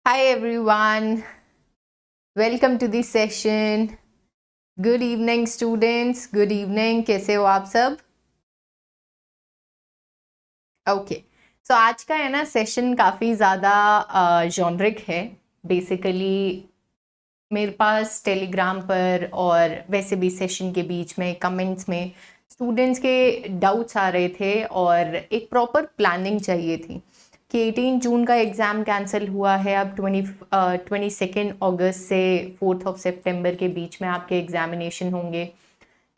Hi everyone, welcome to the session. Good evening students, good evening. कैसे हो आप सब? Okay, so आज का है ना सेशन काफ़ी ज़्यादा जॉनरिक है. बेसिकली मेरे पास टेलीग्राम पर और वैसे भी सेशन के बीच में कमेंट्स में स्टूडेंट्स के डाउट्स आ रहे थे और एक प्रॉपर प्लानिंग चाहिए थी कि 18 जून का एग्ज़ाम कैंसिल हुआ है. अब 22 अगस्त से 4 सितंबर के बीच में आपके एग्जामिनेशन होंगे.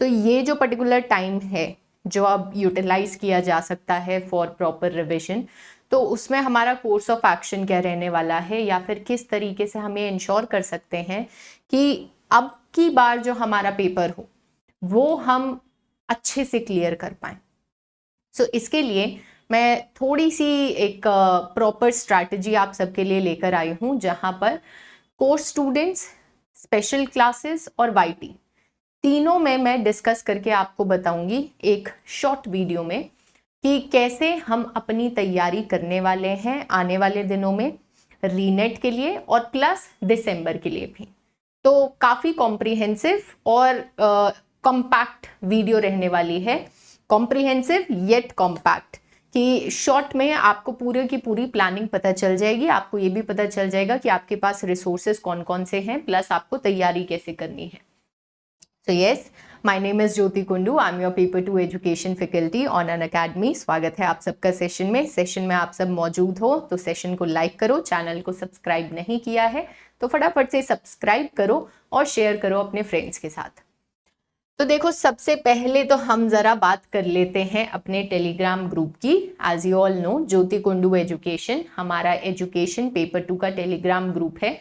तो ये जो पर्टिकुलर टाइम है जो अब यूटिलाइज किया जा सकता है फॉर प्रॉपर रिविजन, तो उसमें हमारा कोर्स ऑफ एक्शन क्या रहने वाला है या फिर किस तरीके से हमें इंश्योर कर सकते हैं कि अब की बार जो हमारा पेपर हो वो हम अच्छे से क्लियर कर पाएँ. सो इसके लिए मैं थोड़ी सी एक प्रॉपर स्ट्रैटेजी आप सबके लिए लेकर आई हूँ, जहाँ पर कोर्स स्टूडेंट्स, स्पेशल क्लासेस और वाईटी तीनों में मैं डिस्कस करके आपको बताऊंगी एक शॉर्ट वीडियो में कि कैसे हम अपनी तैयारी करने वाले हैं आने वाले दिनों में रीनेट के लिए और प्लस दिसंबर के लिए भी. तो काफ़ी कॉम्प्रिहेंसिव और कॉम्पैक्ट वीडियो रहने वाली है. कॉम्प्रिहेंसिव येट कॉम्पैक्ट कि शॉर्ट में आपको पूरे की पूरी प्लानिंग पता चल जाएगी. आपको ये भी पता चल जाएगा कि आपके पास रिसोर्सेज कौन कौन से हैं, प्लस आपको तैयारी कैसे करनी है. So yes, my name is Jyoti Kundu. I am your paper 2 education faculty on Unacademy. स्वागत है आप सबका सेशन में आप सब मौजूद हो तो सेशन को लाइक करो. चैनल को सब्सक्राइब नहीं किया है तो फटाफट से सब्सक्राइब करो और शेयर करो अपने फ्रेंड्स के साथ. तो देखो, सबसे पहले तो हम जरा बात कर लेते हैं अपने टेलीग्राम ग्रुप की. As you all know, Jyoti Kundu education हमारा एजुकेशन पेपर 2 का टेलीग्राम ग्रुप है.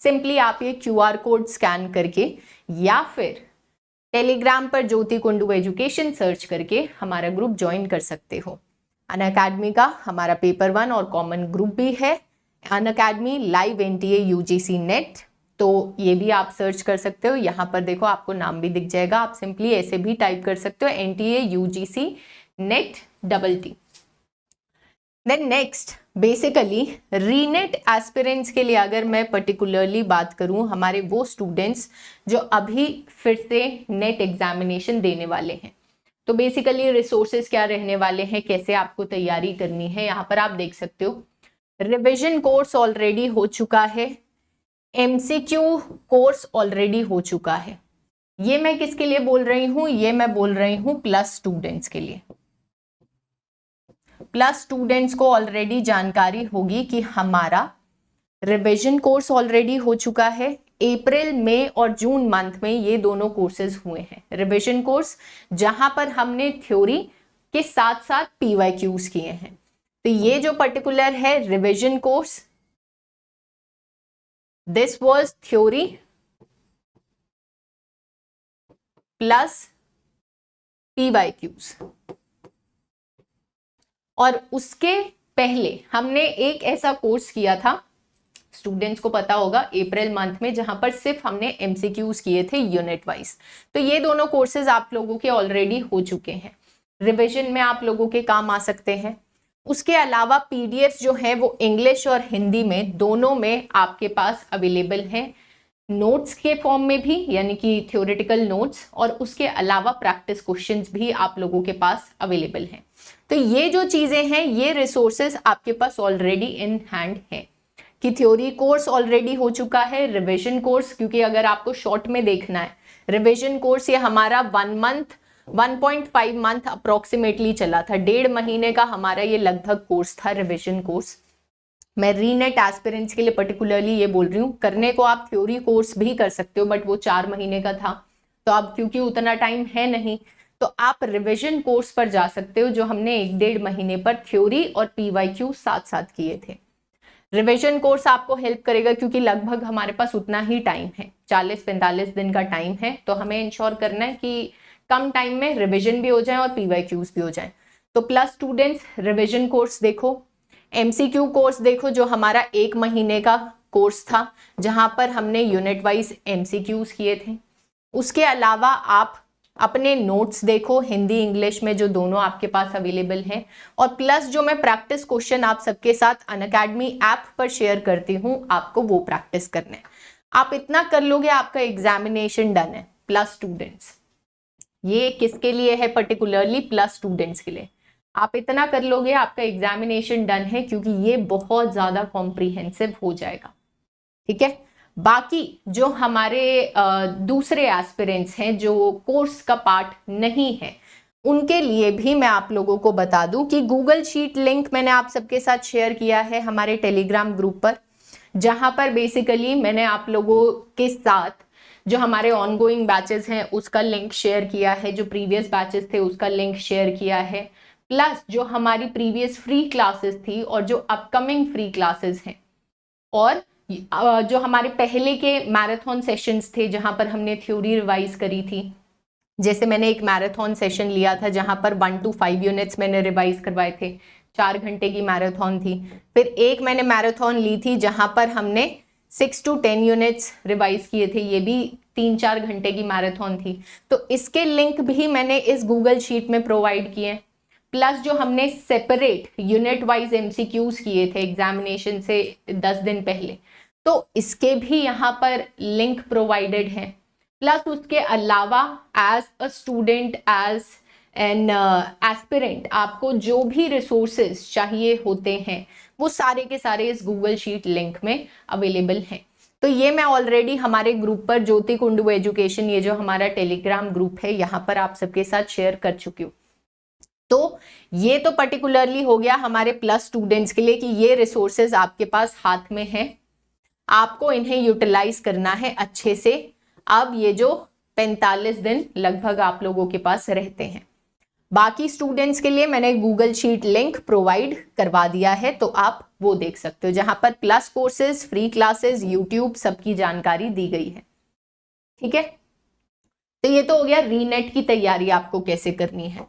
सिंपली आप ये QR कोड स्कैन करके या फिर टेलीग्राम पर ज्योति कुंडू एजुकेशन सर्च करके हमारा ग्रुप ज्वाइन कर सकते हो. अनअकैडमी का हमारा पेपर 1 और कॉमन ग्रुप भी है. Unacademy live NTA UGC net, तो ये भी आप सर्च कर सकते हो. यहाँ पर देखो आपको नाम भी दिख जाएगा. आप सिंपली ऐसे भी टाइप कर सकते हो NTA UGC NET DT. Then next, basically renet aspirants के लिए अगर मैं पर्टिकुलरली बात करूं, हमारे वो स्टूडेंट्स जो अभी फिर से नेट एग्जामिनेशन देने वाले हैं, तो बेसिकली रिसोर्सेज क्या रहने वाले हैं, कैसे आपको तैयारी करनी है, यहाँ पर आप देख सकते हो. रिविजन कोर्स ऑलरेडी हो चुका है, MCQ कोर्स ऑलरेडी हो चुका है. ये मैं किसके लिए बोल रही हूँ? ये मैं बोल रही हूँ प्लस स्टूडेंट्स के लिए. प्लस स्टूडेंट्स को ऑलरेडी जानकारी होगी कि हमारा रिविजन कोर्स ऑलरेडी हो चुका है. अप्रैल, मई और जून मंथ में ये दोनों कोर्सेज हुए हैं. रिविजन कोर्स जहां पर हमने थ्योरी के साथ साथ PYQs किए हैं. तो ये जो पर्टिकुलर है revision course, this was theory plus PYQs. और उसके पहले हमने एक ऐसा कोर्स किया था, स्टूडेंट्स को पता होगा, अप्रैल मंथ में, जहां पर सिर्फ हमने MCQs किए थे यूनिट वाइज. तो ये दोनों कोर्सेज आप लोगों के ऑलरेडी हो चुके हैं. रिवीजन में आप लोगों के काम आ सकते हैं. उसके अलावा PDF जो है वो इंग्लिश और हिंदी में दोनों में आपके पास अवेलेबल है. नोट्स के फॉर्म में भी, यानी कि थ्योरेटिकल नोट्स, और उसके अलावा प्रैक्टिस क्वेश्चंस भी आप लोगों के पास अवेलेबल हैं. तो ये जो चीजें हैं, ये रिसोर्सेज आपके पास ऑलरेडी इन हैंड है कि थ्योरी कोर्स ऑलरेडी हो चुका है. रिवीजन कोर्स, क्योंकि अगर आपको शॉर्ट में देखना है, रिवीजन कोर्स ये हमारा 1.5 मंथ अप्रोक्सीमेटली चला था. 1.5 महीने का हमारा ये लगभग कोर्स था, रिवीजन कोर्स. मैं रीनेट एस्पिरेंट्स के लिए पर्टिकुलरली ये बोल रही हूँ. करने को आप थ्योरी कोर्स भी कर सकते हो, बट वो 4 महीने का था. तो अब क्योंकि उतना टाइम है नहीं, तो आप रिवीजन कोर्स पर जा सकते हो, जो हमने 1-1.5 महीने पर थ्योरी और PYQ साथ साथ किए थे. रिवीजन कोर्स आपको हेल्प करेगा क्योंकि लगभग हमारे पास उतना ही टाइम है, 40-45 दिन का टाइम है. तो हमें इंश्योर करना है कि कम टाइम में रिवीजन भी हो जाए और PYQs भी हो जाए. तो प्लस स्टूडेंट्स, रिवीजन कोर्स देखो, MCQ कोर्स देखो, जो हमारा 1 महीने का कोर्स था, जहां पर हमने यूनिट वाइज MCQs किए थे. उसके अलावा आप अपने नोट्स देखो हिंदी इंग्लिश में जो दोनों आपके पास अवेलेबल हैं, और प्लस जो मैं प्रैक्टिस क्वेश्चन आप सबके साथ अनअकैडमी ऐप पर शेयर करती हूँ, आपको वो प्रैक्टिस करना है। आप इतना कर लोगे, आपका एग्जामिनेशन डन है। प्लस स्टूडेंट्स, ये किसके लिए है? पर्टिकुलरली प्लस स्टूडेंट्स के लिए। आप इतना कर लोगे, आपका एग्जामिनेशन डन है, क्योंकि ये बहुत ज्यादा कॉम्प्रिहेंसिव हो जाएगा। ठीक है, बाकी जो हमारे दूसरे एस्पिरेंट्स हैं जो कोर्स का पार्ट नहीं है, उनके लिए भी मैं आप लोगों को बता दूं कि गूगल शीट लिंक मैंने आप सबके साथ शेयर किया है हमारे टेलीग्राम ग्रुप पर, जहां पर बेसिकली मैंने आप लोगों के साथ जो हमारे ऑनगोइंग बैचेस हैं उसका लिंक शेयर किया है, जो प्रीवियस बैचेस थे उसका लिंक शेयर किया है, प्लस जो हमारी प्रीवियस फ्री क्लासेस थी और जो अपकमिंग फ्री क्लासेस हैं, और जो हमारे पहले के मैराथन सेशंस थे जहां पर हमने थ्योरी रिवाइज करी थी। जैसे मैंने एक मैराथन सेशन लिया था जहां पर 1 to 5 यूनिट्स मैंने रिवाइज करवाए थे, 4 घंटे की मैराथन थी। फिर एक मैंने मैराथन ली थी जहां पर हमने 6 to 10 यूनिट्स रिवाइज किए थे, ये भी 3-4 घंटे की मैराथन थी। तो इसके लिंक भी मैंने इस गूगल शीट में प्रोवाइड किए, प्लस जो हमने सेपरेट यूनिट वाइज एमसीक्यूज किए थे एग्जामिनेशन से 10 दिन पहले, तो इसके भी यहाँ पर लिंक प्रोवाइडेड है। प्लस उसके अलावा as a student, as an aspirant, आपको जो भी रिसोर्सेज चाहिए होते हैं वो सारे के सारे इस गूगल शीट लिंक में अवेलेबल हैं। तो ये मैं ऑलरेडी हमारे ग्रुप पर, ज्योति कुंडू एजुकेशन, ये जो हमारा टेलीग्राम ग्रुप है, यहाँ पर आप सबके साथ शेयर कर चुकी हूँ। तो ये तो पर्टिकुलरली हो गया हमारे प्लस स्टूडेंट्स के लिए कि ये रिसोर्सेज आपके पास हाथ में है, आपको इन्हें यूटिलाइज करना है अच्छे से। अब ये जो 45 दिन लगभग आप लोगों के पास रहते हैं, बाकी स्टूडेंट्स के लिए मैंने गूगल शीट लिंक प्रोवाइड करवा दिया है, तो आप वो देख सकते हो, जहां पर plus courses, free classes, YouTube सबकी जानकारी दी गई है। ठीक है, तो ये तो हो गया रीनेट की तैयारी आपको कैसे करनी है।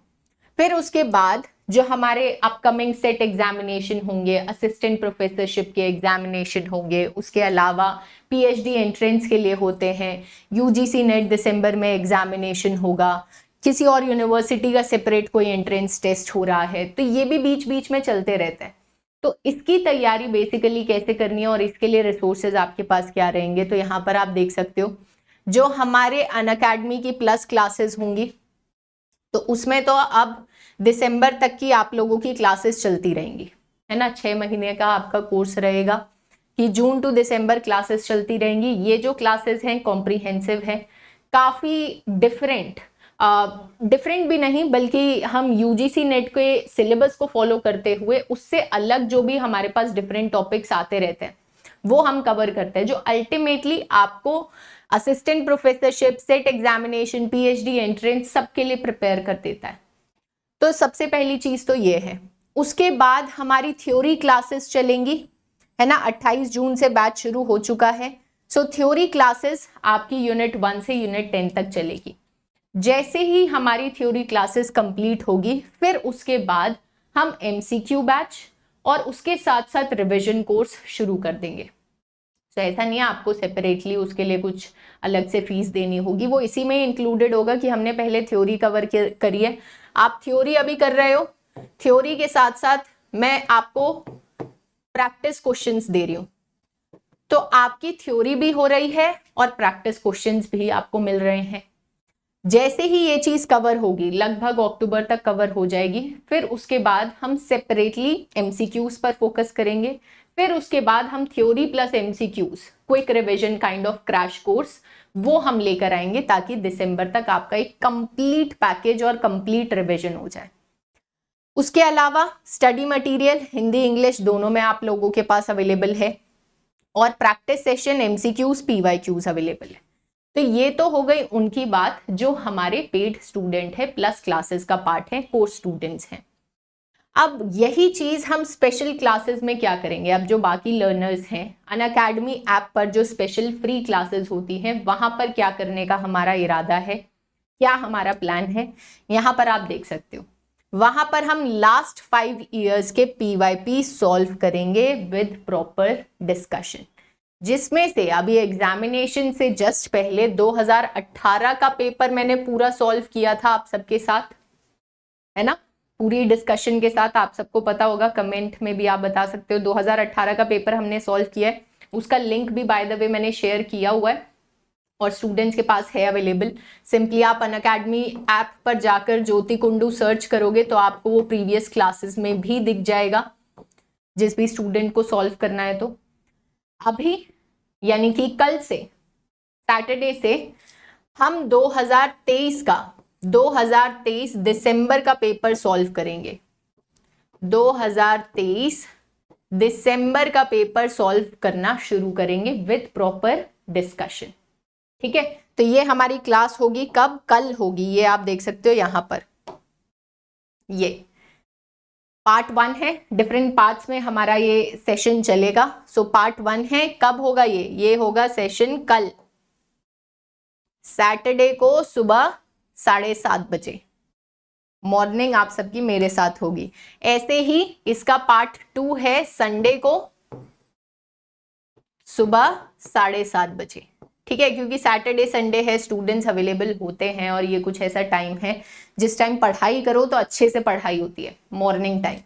फिर उसके बाद जो हमारे अपकमिंग सेट एग्जामिनेशन होंगे, असिस्टेंट प्रोफेसरशिप के एग्जामिनेशन होंगे, उसके अलावा पीएचडी एंट्रेंस के लिए होते हैं, यूजीसी नेट दिसंबर में एग्जामिनेशन होगा, किसी और यूनिवर्सिटी का सेपरेट कोई एंट्रेंस टेस्ट हो रहा है, तो ये भी बीच बीच में चलते रहते हैं। तो इसकी तैयारी बेसिकली कैसे करनी है और इसके लिए रिसोर्सेज आपके पास क्या रहेंगे, तो यहाँ पर आप देख सकते हो जो हमारे अनअकैडमी की प्लस क्लासेस होंगी, तो उसमें तो अब दिसंबर तक की आप लोगों की क्लासेस चलती रहेंगी, है ना। 6 महीने का आपका कोर्स रहेगा कि जून टू दिसंबर क्लासेस चलती रहेंगी। ये जो क्लासेस हैं कॉम्प्रिहेंसिव है, काफ़ी डिफरेंट भी नहीं बल्कि हम यूजीसी नेट के सिलेबस को फॉलो करते हुए उससे अलग जो भी हमारे पास डिफरेंट टॉपिक्स आते रहते हैं वो हम कवर करते हैं, जो अल्टीमेटली आपको assistant professorship, set examination, PhD entrance सबके लिए प्रिपेयर कर देता है। तो सबसे पहली चीज तो ये है। उसके बाद हमारी थ्योरी क्लासेस चलेंगी, है ना। 28 जून से बैच शुरू हो चुका है। सो थ्योरी क्लासेस आपकी यूनिट 1 से यूनिट 10 तक चलेगी। जैसे ही हमारी थ्योरी क्लासेस कंप्लीट होगी, फिर उसके बाद हम एमसीक्यू बैच और उसके साथ साथ रिवीजन कोर्स शुरू कर देंगे। तो ऐसा नहीं है आपको सेपरेटली उसके लिए कुछ अलग से फीस देनी होगी, वो इसी में इंक्लूडेड होगा कि हमने पहले थ्योरी कवर करी है। आप थ्योरी अभी कर रहे हो, थ्योरी के साथ साथ मैं आपको प्रैक्टिस क्वेश्चंस दे रही हूँ, तो आपकी थ्योरी भी हो रही है और प्रैक्टिस क्वेश्चंस भी आपको मिल रहे हैं। जैसे ही ये चीज कवर होगी, लगभग अक्टूबर तक कवर हो जाएगी, फिर उसके बाद हम सेपरेटली एमसीक्यूज पर फोकस करेंगे। फिर उसके बाद हम theory plus MCQs, quick revision kind of crash course, वो हम लेकर आएंगे ताकि दिसंबर तक आपका एक कंप्लीट पैकेज और कंप्लीट रिवीजन हो जाए। उसके अलावा स्टडी मटेरियल हिंदी इंग्लिश दोनों में आप लोगों के पास अवेलेबल है, और practice session, MCQs, PYQs available है। तो ये तो हो गई उनकी बात जो हमारे पेड स्टूडेंट है, प्लस क्लासेस का पार्ट है, कोर्स स्टूडेंट्स हैं। अब यही चीज हम स्पेशल क्लासेस में क्या करेंगे। अब जो बाकी लर्नर्स हैं, अनअकैडमी ऐप पर जो स्पेशल फ्री क्लासेस होती हैं, वहां पर क्या करने का हमारा इरादा है, क्या हमारा प्लान है, यहाँ पर आप देख सकते हो। वहां पर हम लास्ट 5 ईयर्स के पीवाईपी सॉल्व करेंगे विद प्रॉपर डिस्कशन। जिसमें से अभी एग्जामिनेशन से जस्ट पहले 2018 का पेपर मैंने पूरा सॉल्व किया था आप सबके साथ, है ना, पूरी डिस्कशन के साथ। आप सबको पता होगा, कमेंट में भी आप बता सकते हो। 2018 का पेपर हमने सॉल्व किया है, उसका लिंक भी बाय द वे मैंने शेयर किया हुआ है और स्टूडेंट्स के पास है अवेलेबल। सिंपली आप अनअकैडमी ऐप पर जाकर ज्योति कुंडू सर्च करोगे तो आपको वो प्रीवियस क्लासेस में भी दिख जाएगा, जिस भी स्टूडेंट को सॉल्व करना है। तो अभी यानी कि कल से, सैटरडे से, हम 2023 दिसंबर का पेपर सॉल्व करेंगे। 2023 दिसंबर का पेपर सॉल्व करना शुरू करेंगे विद प्रॉपर डिस्कशन। ठीक है, तो ये हमारी क्लास होगी कब? कल होगी। ये आप देख सकते हो यहां पर, ये पार्ट 1 है। डिफरेंट पार्ट्स में हमारा ये सेशन चलेगा। सो पार्ट 1 है, कब होगा ये होगा सेशन कल सैटरडे को सुबह 7:30 बजे। मॉर्निंग आप सबकी मेरे साथ होगी। ऐसे ही इसका पार्ट 2 है संडे को सुबह 7:30 बजे। ठीक है, क्योंकि सैटरडे संडे है, स्टूडेंट्स अवेलेबल होते हैं और ये कुछ ऐसा टाइम है जिस टाइम पढ़ाई करो तो अच्छे से पढ़ाई होती है, मॉर्निंग टाइम।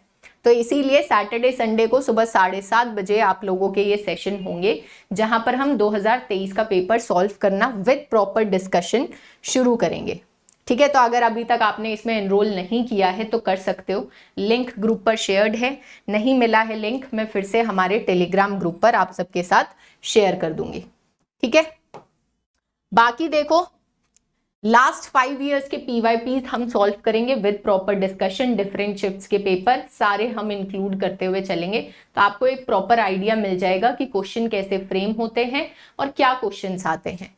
तो इसीलिए सैटरडे संडे को सुबह 7:30 बजे आप लोगों के ये सेशन होंगे, जहां पर हम 2023 का पेपर सॉल्व करना विद प्रॉपर डिस्कशन शुरू करेंगे। ठीक है, तो अगर अभी तक आपने इसमें एनरोल नहीं किया है तो कर सकते हो। लिंक ग्रुप पर शेयर्ड है, नहीं मिला है लिंक, मैं फिर से हमारे टेलीग्राम ग्रुप पर आप सबके साथ शेयर कर दूंगी। ठीक है, बाकी देखो, लास्ट 5 इयर्स के PYPs हम सॉल्व करेंगे with proper discussion. Different shifts के पेपर सारे हम इंक्लूड करते हुए चलेंगे, तो आपको एक प्रॉपर आइडिया मिल जाएगा कि क्वेश्चन कैसे फ्रेम होते हैं और क्या क्वेश्चंस आते हैं।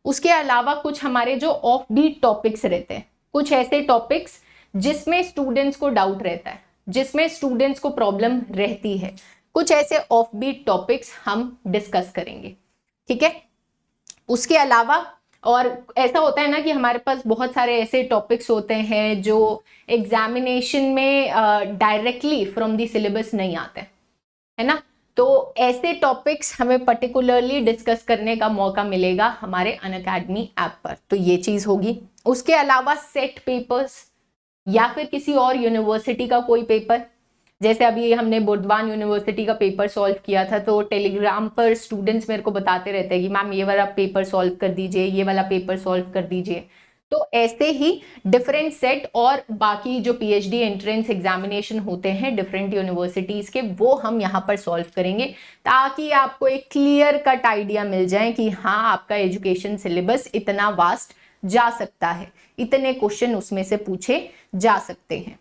उसके अलावा कुछ हमारे जो ऑफ बीट टॉपिक्स रहते हैं, कुछ ऐसे टॉपिक्स जिसमें स्टूडेंट्स को डाउट रहता है, जिसमें स्टूडेंट्स को प्रॉब्लम रहती है, कुछ ऐसे ऑफ बीट टॉपिक्स हम डिस्कस करेंगे। ठीक है, उसके अलावा और ऐसा होता है ना कि हमारे पास बहुत सारे ऐसे टॉपिक्स होते हैं जो एग्जामिनेशन में डायरेक्टली फ्रॉम द सिलेबस नहीं आते, है ना। तो ऐसे टॉपिक्स हमें पर्टिकुलरली डिस्कस करने का मौका मिलेगा हमारे अनअकैडमी ऐप पर, तो ये चीज होगी। उसके अलावा सेट पेपर्स या फिर किसी और यूनिवर्सिटी का कोई पेपर, जैसे अभी हमने बुर्दवान यूनिवर्सिटी का पेपर सॉल्व किया था, तो टेलीग्राम पर स्टूडेंट्स मेरे को बताते रहते हैं कि मैम ये वाला पेपर सॉल्व कर दीजिए, ये वाला पेपर सॉल्व कर दीजिए। तो ऐसे ही डिफरेंट सेट और बाकी जो PhD एंट्रेंस एग्जामिनेशन होते हैं डिफरेंट यूनिवर्सिटीज के, वो हम यहाँ पर सॉल्व करेंगे, ताकि आपको एक क्लियर कट आइडिया मिल जाए कि हाँ, आपका एजुकेशन सिलेबस इतना वास्ट जा सकता है, इतने क्वेश्चन उसमें से पूछे जा सकते हैं।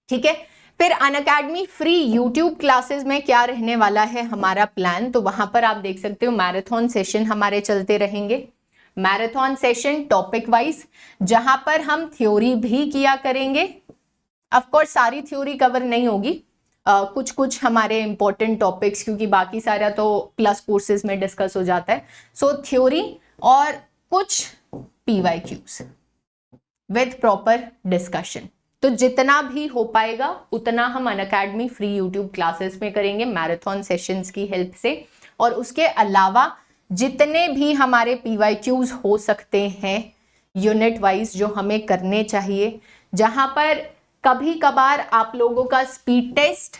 ठीक है, फिर अनअकैडमी फ्री यूट्यूब क्लासेस में क्या रहने वाला है हमारा प्लान, तो वहां पर आप देख सकते हो मैराथन सेशन हमारे चलते रहेंगे। मैराथन सेशन टॉपिक वाइज, जहां पर हम थ्योरी भी किया करेंगे। ऑफ कोर्स सारी थ्योरी कवर नहीं होगी, कुछ कुछ हमारे इंपॉर्टेंट टॉपिक्स, क्योंकि बाकी सारा तो प्लस कोर्सेज में डिस्कस हो जाता है। सो थ्योरी और कुछ PYQs विद प्रॉपर डिस्कशन। तो जितना भी हो पाएगा उतना हम अनअकैडमी फ्री यूट्यूब क्लासेस में करेंगे मैराथन सेशंस की हेल्प से। और उसके अलावा जितने भी हमारे PYQs हो सकते हैं यूनिट वाइज जो हमें करने चाहिए, जहां पर कभी कभार आप लोगों का स्पीड टेस्ट,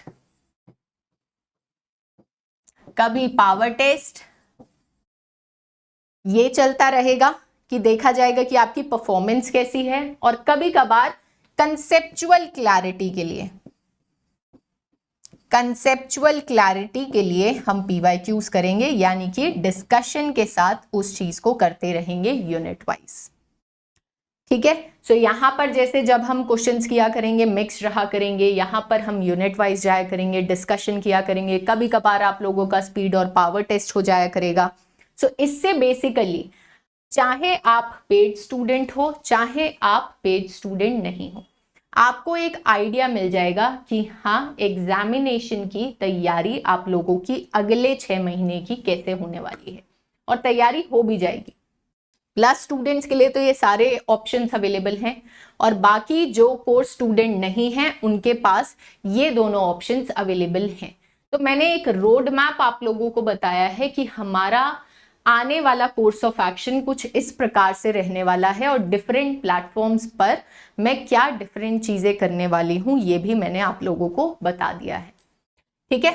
कभी पावर टेस्ट, ये चलता रहेगा कि देखा जाएगा कि आपकी परफॉर्मेंस कैसी है। और कभी कभार कंसेप्चुअल क्लैरिटी के लिए हम PYQs करेंगे, यानी कि डिस्कशन के साथ उस चीज को करते रहेंगे यूनिट वाइज। ठीक है, सो यहां पर जैसे जब हम क्वेश्चंस किया करेंगे मिक्स रहा करेंगे, यहां पर हम यूनिट वाइज जाया करेंगे, डिस्कशन किया करेंगे, कभी कभार आप लोगों का स्पीड और पावर टेस्ट हो जाया करेगा। सो इससे बेसिकली चाहे आप पेड स्टूडेंट हो, चाहे आप पेड स्टूडेंट नहीं हो, आपको एक आइडिया मिल जाएगा कि हाँ, एग्जामिनेशन की तैयारी आप लोगों की अगले 6 महीने की कैसे होने वाली है, और तैयारी हो भी जाएगी। प्लस स्टूडेंट्स के लिए तो ये सारे ऑप्शंस अवेलेबल हैं, और बाकी जो कोर्स स्टूडेंट नहीं हैं उनके पास ये दोनों ऑप्शंस अवेलेबल हैं। तो मैंने एक रोड मैप आप लोगों को बताया है कि हमारा आने वाला कोर्स ऑफ एक्शन कुछ इस प्रकार से रहने वाला है और डिफरेंट प्लेटफॉर्म्स पर मैं क्या डिफरेंट चीजें करने वाली हूं ये भी मैंने आप लोगों को बता दिया है। ठीक है,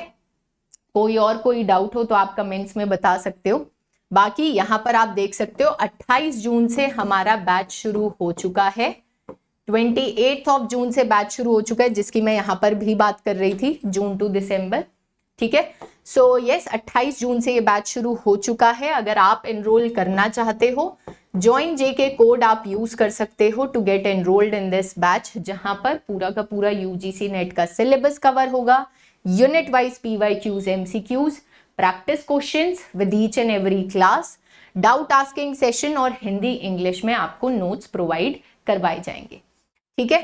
कोई डाउट हो तो आप कमेंट्स में बता सकते हो। बाकी यहाँ पर आप देख सकते हो 28 जून से हमारा बैच शुरू हो चुका है, 28 जून से बैच शुरू हो चुका है, जिसकी मैं यहाँ पर भी बात कर रही थी, जून टू दिसंबर। ठीक है, सो यस 28 जून से ये बैच शुरू हो चुका है। अगर आप एनरोल करना चाहते हो, ज्वाइन जेके कोड आप यूज कर सकते हो to get enrolled in this batch, जहां पर पूरा का पूरा यूजीसी नेट का सिलेबस कवर होगा, unit wise PYQs, MCQs, practice questions with each and every class, doubt asking session और हिंदी इंग्लिश में आपको नोट्स प्रोवाइड करवाए जाएंगे। ठीक है,